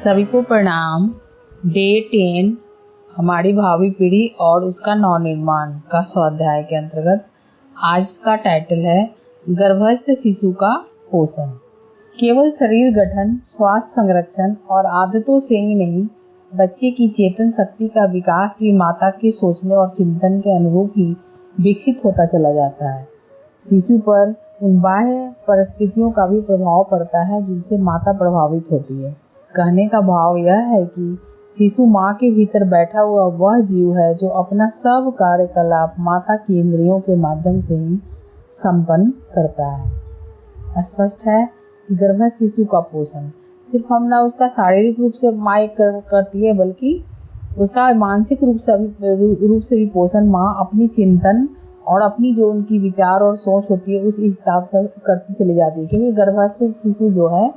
सभी को प्रणाम। डे 10 हमारी भावी पीढ़ी और उसका नवनिर्माण का स्वाध्याय के अंतर्गत आज का टाइटल है गर्भस्थ शिशु का पोषण। केवल शरीर गठन, स्वास्थ्य संरक्षण और आदतों से ही नहीं, बच्चे की चेतन शक्ति का विकास भी माता के सोचने और चिंतन के अनुरूप ही विकसित होता चला जाता है। शिशु पर उन बाह्य परिस्थितियों का भी प्रभाव पड़ता है जिनसे माता प्रभावित होती है। कहने का भाव यह है कि शिशु माँ के भीतर बैठा हुआ वह जीव है जो अपना सब कार्यकलाप माता की इंद्रियों के माध्यम से ही संपन्न करता है। स्पष्ट है कि गर्भस्थ शिशु का पोषण सिर्फ हम ना उसका शारीरिक रूप से माँ करती है, बल्कि उसका मानसिक रूप से भी पोषण माँ अपनी चिंतन और अपनी जो उनकी विचार और सोच होती है उस हिसाब से करती चली जाती है। क्योंकि गर्भस्थ शिशु जो है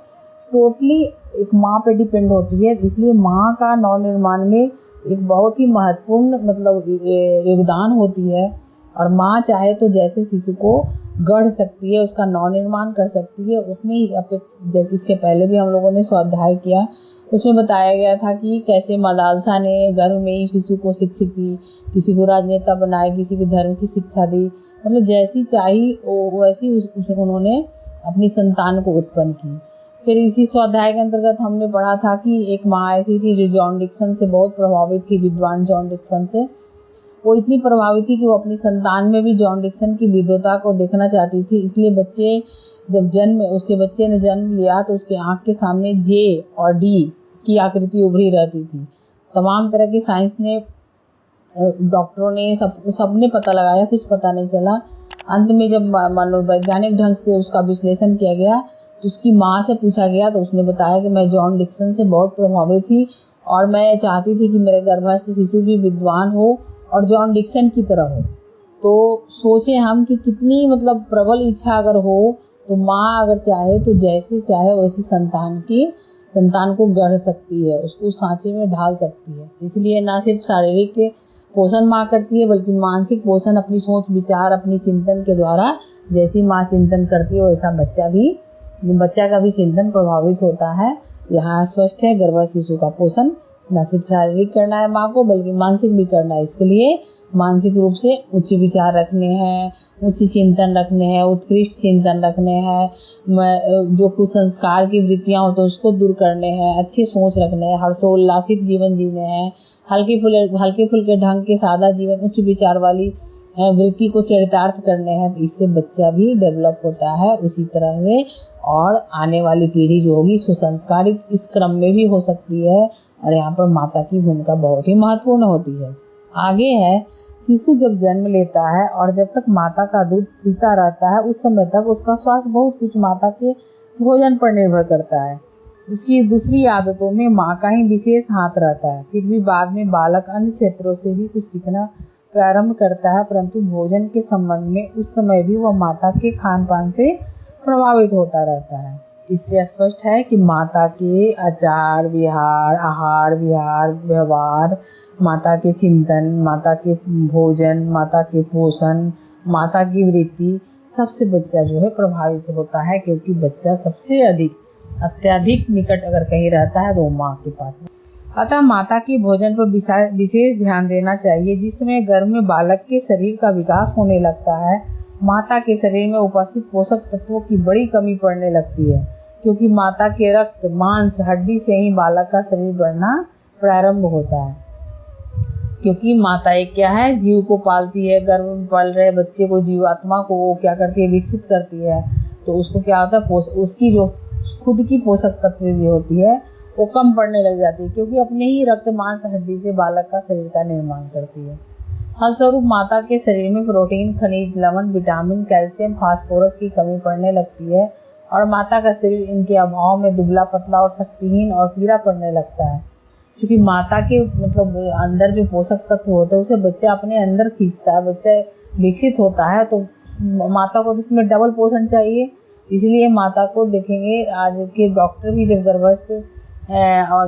टोटली एक माँ पे डिपेंड होती है, इसलिए माँ का नवनिर्माण में एक बहुत ही महत्वपूर्ण योगदान होती है। और माँ चाहे तो जैसे शिशु को गढ़ सकती है, उसका नवनिर्माण कर सकती है, उतनी ही इसके पहले भी हम लोगों ने स्वाध्याय किया, उसमें बताया गया था कि कैसे मदालसा ने गर्भ में ही शिशु को शिक्षित की, किसी को राजनेता बनाए, किसी के धर्म की शिक्षा दी, मतलब जैसी चाही वैसी उन्होंने अपनी संतान को उत्पन्न की। फिर इसी स्वाध्याय के अंतर्गत हमने पढ़ा था कि एक माँ ऐसी थी जो जॉन डिक्सन से बहुत प्रभावित थी, विद्वान जॉन डिक्सन से। वो इतनी प्रभावित थी कि वो अपनी संतान में भी जॉन डिक्सन की विद्वता को देखना चाहती थी। इसलिए उसके बच्चे ने जन्म लिया तो उसके आँख के सामने जे और डी की आकृति उभरी रहती थी। तमाम तरह की साइंस ने, डॉक्टरों ने, सबने पता लगाया, कुछ पता नहीं चला। अंत में जब मनोवैज्ञानिक ढंग से उसका विश्लेषण किया गया तो उसकी माँ से पूछा गया तो उसने बताया कि मैं जॉन डिक्सन से बहुत प्रभावित थी और मैं चाहती थी कि मेरे गर्भस्थ शिशु भी विद्वान हो और जॉन डिक्सन की तरह हो। तो सोचे हम कि कितनी प्रबल इच्छा अगर हो तो माँ अगर चाहे तो जैसे चाहे वैसी संतान को गढ़ सकती है, उसको सांचे में ढाल सकती है। इसलिए ना सिर्फ शारीरिक पोषण माँ करती है बल्कि मानसिक पोषण अपनी सोच विचार, अपनी चिंतन के द्वारा जैसी माँ चिंतन करती है वैसा बच्चा का भी चिंतन प्रभावित होता है। यहाँ स्पष्ट है गर्भस्थ शिशु का पोषण न सिर्फ शारीरिक करना है माँ को बल्कि मानसिक भी करना है। इसके लिए मानसिक रूप से उच्च विचार रखने हैं, उच्च चिंतन रखने हैं, उत्कृष्ट चिंतन रखने हैं, जो कुसंस्कार की वृत्तियाँ हो तो उसको दूर करने हैं, अच्छी सोच रखने हैं, हर्षोल्लासित जीवन जीने हैं, हल्के फुल्के ढंग के सादा जीवन, उच्च विचार वाली वृत्ति को चरितार्थ करने हैं। तो इससे बच्चा भी डेवलप होता है उसी तरह से, और आने वाली पीढ़ी जो होगी सुसंस्कारित इस क्रम में भी हो सकती है। और यहाँ पर माता की भूमिका बहुत ही महत्वपूर्ण होती है। आगे है, शिशु जब जन्म लेता है और जब तक माता का दूध पीता रहता है उस समय तक उसका स्वास्थ्य बहुत कुछ माता के भोजन पर निर्भर करता है। उसकी दूसरी आदतों में माँ का ही विशेष हाथ रहता है। फिर भी बाद में बालक अन्य क्षेत्रों से भी कुछ सीखना प्रारंभ करता है, परंतु भोजन के संबंध में उस समय भी वह माता के खान पान से प्रभावित होता रहता है। इससे स्पष्ट है कि माता के आचार आहार विहार व्यवहार, माता के चिंतन, माता के भोजन, माता के पोषण, माता की वृत्ति, सबसे बच्चा जो है प्रभावित होता है। क्योंकि बच्चा सबसे अत्यधिक निकट अगर कहीं रहता है तो माँ के पास है। अतः माता के भोजन पर विशेष ध्यान देना चाहिए। जिस समय गर्भ में बालक के शरीर का विकास होने लगता है, माता के शरीर में उपस्थित पोषक तत्वों की बड़ी कमी पड़ने लगती है। क्योंकि माता के रक्त, मांस, हड्डी से ही बालक का शरीर बढ़ना प्रारंभ होता है। क्योंकि माता एक क्या है, जीव को पालती है, गर्भ में पल रहे बच्चे को, जीवात्मा को वो क्या करती है, विकसित करती है। तो उसको क्या होता है, उसकी जो खुद की पोषक तत्व भी होती है वो कम पड़ने लग जाती है, क्योंकि अपने ही रक्त मांस हड्डी से बालक का शरीर का निर्माण करती है। फलस्वरूप माता के शरीर में प्रोटीन, खनिज, लवण, विटामिन, कैल्शियम, फास्फोरस की कमी पड़ने लगती है और माता का शरीर इनके अभाव में दुबला पतला और शक्तिहीन और पीला पड़ने लगता है। क्योंकि माता के अंदर जो पोषक तत्व होते हैं उसे बच्चा अपने अंदर खींचता है, बच्चा विकसित होता है, तो माता को इसमें डबल पोषण चाहिए। इसलिए माता को देखेंगे आज के डॉक्टर भी जब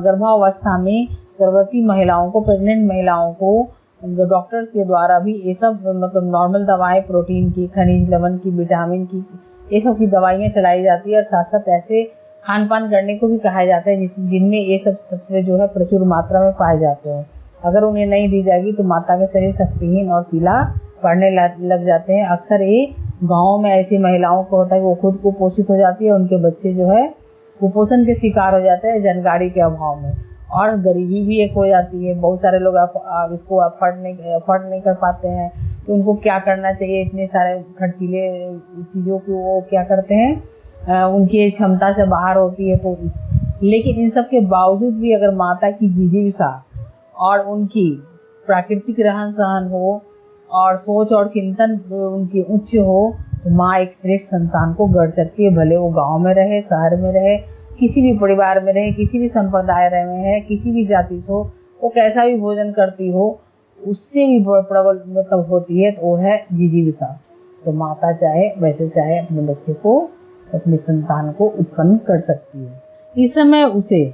गर्भावस्था में गर्भवती महिलाओं को, प्रेग्नेंट महिलाओं को डॉक्टर के द्वारा भी ये सब नॉर्मल दवाएं, प्रोटीन की, खनिज लवण की, विटामिन की, ये सब की दवाइयाँ चलाई जाती है। और साथ साथ ऐसे खान पान करने को भी कहा जाता है, जिनमें ये सब तत्व जो है प्रचुर मात्रा में पाए जाते हैं। अगर उन्हें नहीं दी जाएगी तो माता का शरीर शक्तिहीन और पीला पड़ने लग जाते हैं। अक्सर ये गाँव में ऐसी महिलाओं को होता है कि वो खुद कुपोषित हो जाती है, उनके बच्चे जो है कुपोषण के शिकार हो जाते हैं जानकारी के अभाव में, और गरीबी भी एक हो जाती है। बहुत सारे लोग इसको अफोर्ड नहीं कर पाते हैं कि उनको क्या करना चाहिए। इतने सारे खर्चीले चीज़ों को वो क्या करते हैं, उनकी क्षमता से बाहर होती है। तो लेकिन इन सब के बावजूद भी अगर माता की जिजीविषा और उनकी प्राकृतिक रहन सहन हो और सोच और चिंतन उनकी उच्च हो तो माँ एक श्रेष्ठ संतान को गढ़ सकती है। भले वो गांव में रहे, शहर में रहे, किसी भी परिवार में रहे, किसी भी संप्रदाय में है, किसी भी जाति से हो, वो कैसा भी भोजन करती हो, उससे भी प्रबल मतलब होती है तो वो है जिजीविषा। तो माता चाहे वैसे चाहे अपने बच्चे को, अपनी संतान को उत्पन्न कर सकती है। इस समय उसे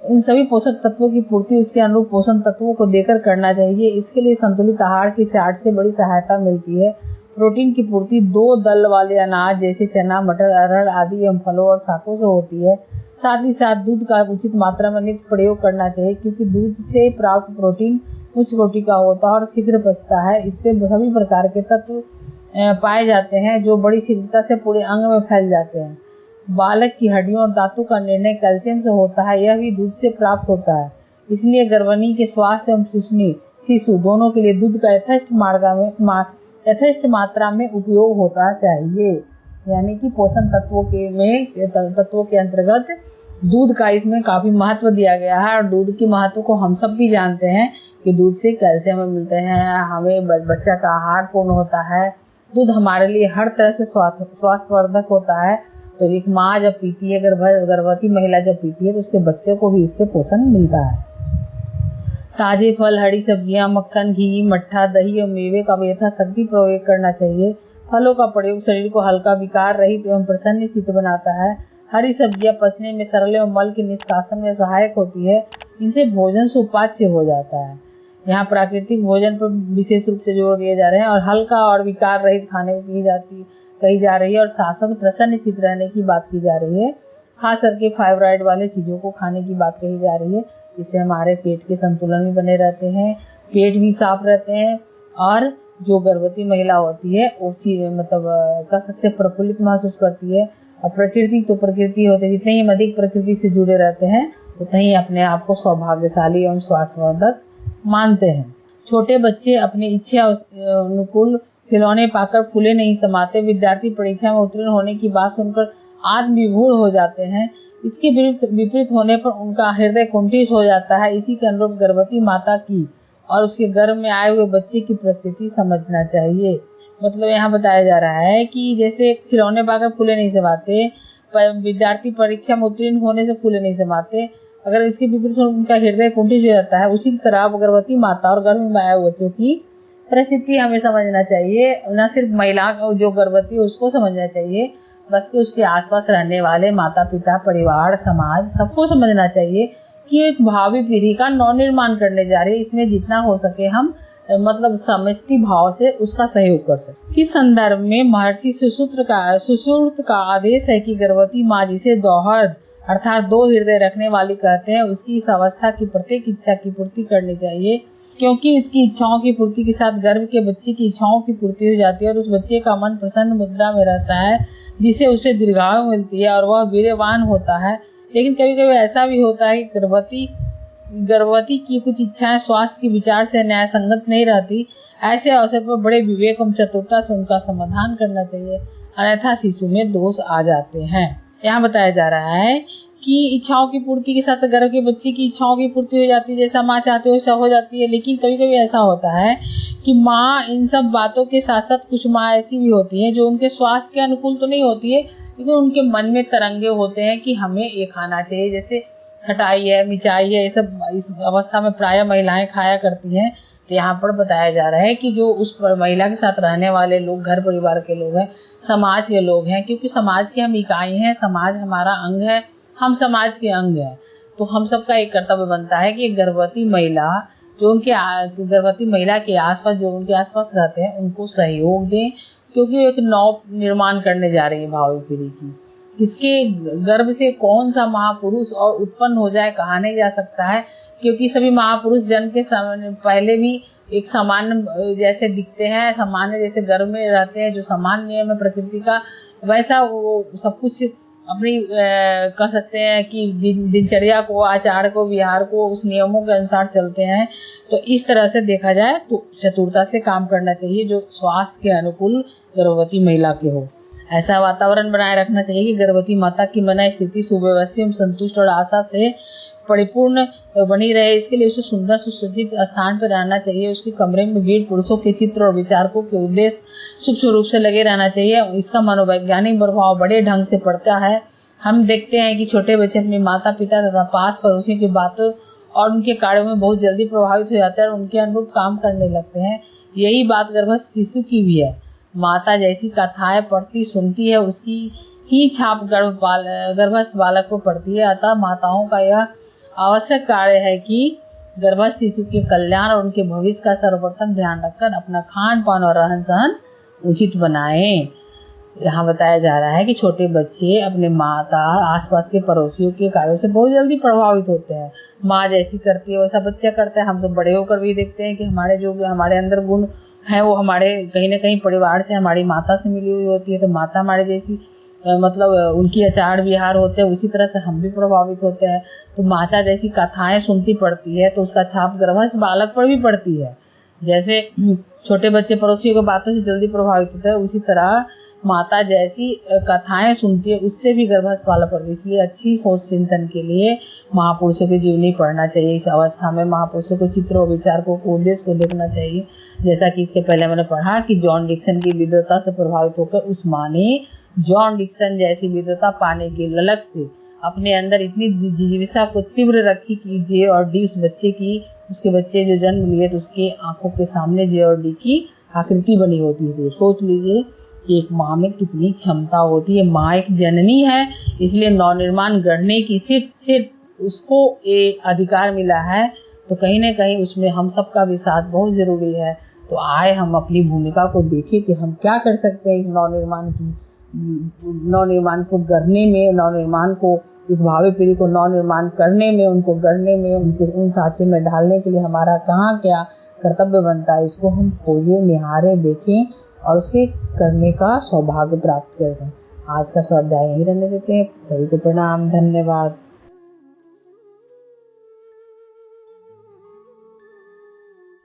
इन सभी पोषक तत्वों की पूर्ति उसके अनुरूप पोषण तत्वों को देकर करना चाहिए। इसके लिए संतुलित आहार की चार्ट से बड़ी सहायता मिलती है। प्रोटीन की पूर्ति 2 दल वाले अनाज जैसे चना, मटर, अरहर आदि एवं फलों और शाकों से होती है। साथ ही साथ दूध का उचित मात्रा में नित्य प्रयोग करना चाहिए, क्योंकि दूध से प्राप्त प्रोटीन उच्च कोटि का होता है और शीघ्र पचता है। इससे सभी प्रकार के तत्व पाए जाते हैं जो बड़ी शीघ्रता से पूरे अंग में फैल जाते हैं। बालक की हड्डियों और दांतों का निर्णय कैल्शियम से होता है, यह भी दूध से प्राप्त होता है। इसलिए गर्भिणी के स्वास्थ्य एवं शिशु दोनों के लिए दूध का यथेष्ट मात्रा में उपयोग होता चाहिए। यानी कि पोषण तत्वों के अंतर्गत दूध का इसमें काफी महत्व दिया गया है। और दूध के महत्व को हम सब भी जानते हैं कि दूध से कैल्शियम मिलते हैं, हमें बच्चा का आहार पूर्ण होता है। दूध हमारे लिए हर तरह से स्वास्थ्यवर्धक होता है। तो एक माँ जब पीती है, गर्भवती महिला जब पीती है तो उसके बच्चे को भी इससे पोषण मिलता है। ताजे फल, हरी सब्जियां, मक्खन, घी, मट्ठा, दही और मेवे का यथाशक्ति प्रयोग करना चाहिए। फलों का प्रयोग शरीर को हल्का, विकार रहित एवं प्रसन्न शीत बनाता है। हरी सब्जियां पचने में सरल एवं मल के निष्कासन में सहायक होती है। इनसे भोजन सुपाच्य हो जाता है। यहाँ प्राकृतिक भोजन पर विशेष रूप से जोर दिए जा रहे हैं और हल्का और विकार रहित खाने को कही जा रही है और शासन प्रसन्न चित रहने की बात की जा रही है। खास करके फाइब्राइड वाले चीज़ों को खाने की बात कही जा रही है, जिससे हमारे पेट के संतुलन भी बने रहते हैं, पेट भी साफ रहते हैं और जो गर्भवती महिला होती है वो कह सकते प्रफुल्लित महसूस करती है। और प्रकृति होती है, जितने ही अधिक प्रकृति से जुड़े रहते हैं उतने ही अपने आप को सौभाग्यशाली एवं स्वास्थ्यवर्धक मानते हैं। छोटे बच्चे अपनी इच्छा अनुकूल खिलौने पाकर फूले नहीं समाते। विद्यार्थी परीक्षा में उत्तीर्ण होने की बात सुनकर आत्मविभोर हो जाते हैं। इसके विपरीत होने पर उनका हृदय कुंठित हो जाता है। इसी के अनुरूप गर्भवती माता की और उसके गर्भ में आए हुए बच्चे की परिस्थिति समझना चाहिए। मतलब यहाँ बताया जा रहा है कि जैसे खिलौने पाकर फूले नहीं समाते, विद्यार्थी परीक्षा में उत्तीर्ण होने से फूले नहीं समाते, अगर इसके विपरीत उनका हृदय कुंठित हो जाता है, उसी तरह गर्भवती माता और गर्भ में आए हुए बच्चों की परिस्थिति हमें समझना चाहिए। न सिर्फ महिला जो गर्भवती है उसको समझना चाहिए, बल्कि उसके आसपास रहने वाले माता पिता, परिवार, समाज सबको समझना चाहिए कि एक भावी पीढ़ी का नवनिर्माण करने जा रही है। इसमें जितना हो सके हम समष्टि भाव से उसका सहयोग कर सकते। इस संदर्भ में महर्षि सुश्रुत का आदेश है कि गर्भवती माँ जिसे दोहर्द अर्थात 2 हृदय रखने वाली कहते हैं, उसकी इस अवस्था की प्रत्येक इच्छा की पूर्ति करनी चाहिए, क्योंकि इसकी इच्छाओं की पूर्ति के साथ गर्भ के बच्चे की इच्छाओं की पूर्ति हो जाती है और उस बच्चे का मन प्रसन्न मुद्रा में रहता है, जिससे उसे दीर्घायु मिलती है और वह वीर्यवान होता है। लेकिन कभी कभी ऐसा भी होता है कि गर्भवती की कुछ इच्छाएं स्वास्थ्य के विचार से न्याय संगत नहीं रहती। ऐसे अवसर पर बड़े विवेक एवं चतुरता से उनका समाधान करना चाहिए, अन्यथा शिशु में दोष आ जाते हैं। यहाँ बताया जा रहा है कि इच्छाओं की पूर्ति के साथ गर्भ के बच्चे की इच्छाओं की पूर्ति हो जाती है, जैसा माँ चाहती है वैसा हो जाती है। लेकिन कभी कभी ऐसा होता है कि माँ इन सब बातों के साथ साथ कुछ माँ ऐसी भी होती है जो उनके स्वास्थ्य के अनुकूल तो नहीं होती है, लेकिन उनके मन में तरंगे होते हैं कि हमें ये खाना चाहिए, जैसे खटाई है, मिठाई है, ये सब इस अवस्था में प्रायः महिलाएं खाया करती हैं। तो यहाँ पर बताया जा रहा है कि जो उस महिला के साथ रहने वाले लोग, घर परिवार के लोग हैं, समाज के लोग हैं, क्योंकि समाज की हम इकाई हैं, समाज हमारा अंग है, हम समाज के अंग हैं। तो हम सबका एक कर्तव्य बनता है कि गर्भवती महिला गर्भवती महिला के आसपास जो उनके आसपास रहते हैं उनको सहयोग दें, क्योंकि वो एक नव निर्माण करने जा रही है भावी पीढ़ी की। किसके गर्भ से कौन सा महापुरुष और उत्पन्न हो जाए कहा नहीं जा सकता है, क्योंकि सभी महापुरुष जन्म के पहले भी एक सामान्य जैसे दिखते हैं, सामान्य जैसे गर्भ में रहते हैं, जो सामान्य नियम है प्रकृति का, वैसा वो सब कुछ अपनी कह सकते हैं कि दिनचर्या को, आचार को, विहार को उस नियमों के अनुसार चलते हैं। तो इस तरह से देखा जाए तो चतुरता से काम करना चाहिए जो स्वास्थ्य के अनुकूल गर्भवती महिला के हो। ऐसा वातावरण बनाए रखना चाहिए कि गर्भवती माता की मन स्थिति सुव्यवस्थित एवं संतुष्ट और आशा से परिपूर्ण बनी रहे। इसके लिए उसे सुंदर सुसज्जित स्थान पर रहना चाहिए। उसके कमरे में वीर पुरुषों के चित्र और विचारकों के उद्देश्य सूक्ष्म रूप से लगे रहना चाहिए। इसका मनोवैज्ञानिक प्रभाव बड़े ढंग से पड़ता है। हम देखते हैं कि छोटे बच्चे अपने माता पिता तथा पास पड़ोसियों की बातों और उनके कार्यों में बहुत जल्दी प्रभावित हो जाते हैं और उनके अनुरूप काम करने लगते हैं। यही बात गर्भस्थ शिशु की भी है। माता जैसी कथाएं पढ़ती सुनती है, उसकी ही छाप गर्भस्थ बालक को पड़ती है। अतः माताओं का यह आवश्यक कार्य है कि गर्भस्थ शिशु के कल्याण और उनके भविष्य का सर्वप्रथम ध्यान रखकर अपना खान पान और रहन सहन उचित बनाएं। यहाँ बताया जा रहा है कि छोटे बच्चे अपने माता आसपास के पड़ोसियों के कार्यों से बहुत जल्दी प्रभावित होते हैं। माँ जैसी करती है वैसा बच्चा करता है। हम सब बड़े होकर भी देखते हैं कि हमारे जो हमारे अंदर गुण है वो हमारे कहीं ना कहीं परिवार से, हमारी माता से मिली हुई होती है। तो माता हमारे जैसी मतलब उनकी आचार विहार होते हैं, उसी तरह से हम भी प्रभावित होते हैं। तो माता जैसी कथाएं सुनती पड़ती है तो उसका छाप गर्भस्थ बालक पर भी पड़ती है। जैसे छोटे बच्चे पड़ोसियों की बातों से जल्दी प्रभावित होते हैं, उसी तरह माता जैसी कथाएं सुनती है उससे भी गर्भस्थ बालक पड़ती है। इसलिए अच्छी सोच चिंतन के लिए महापुरुषों की जीवनी पढ़ना चाहिए। इस अवस्था में महापुरुषों को चित्र और विचारकों को उद्देश्य को देखना चाहिए। जैसा कि इसके पहले मैंने पढ़ा कि जॉन डिक्सन की विद्वता से प्रभावित होकर उस माँ ने जॉन डिक्सन जैसी विद्वता पाने की ललक से अपने अंदर इतनी जिज्ञासा को तीव्र रखी कि जे और डी उसके बच्चे जो जन्म लिए तो उसके आंखों के सामने जे और डी की आकृति बनी होती थी। सोच लीजिए कि एक माँ में कितनी क्षमता होती है। माँ एक जननी है, इसलिए नवनिर्माण गढ़ने की सिर्फ उसको ये अधिकार मिला है। तो कहीं ना कहीं उसमें हम सबका भी साथ बहुत जरूरी है। तो आए हम अपनी भूमिका को देखें कि हम क्या कर सकते हैं इस नवनिर्माण को गढ़ने में, नवनिर्माण को, इस भावी पीढ़ी को नवनिर्माण करने में, उनको गढ़ने में, उनको उन सांचे में ढालने के लिए हमारा कहाँ क्या कर्तव्य बनता है, इसको हम खोजें, निहारें, देखें और उसे करने का सौभाग्य प्राप्त करते हैं। आज का स्वाध्याय यहीं रहने देते हैं। सभी को प्रणाम, धन्यवाद।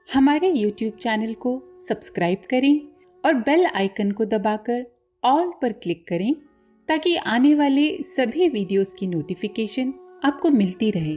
हमारे YouTube चैनल को सब्सक्राइब करें और बेल आइकन को दबाकर ऑल पर क्लिक करें ताकि आने वाले सभी वीडियोस की नोटिफिकेशन आपको मिलती रहे।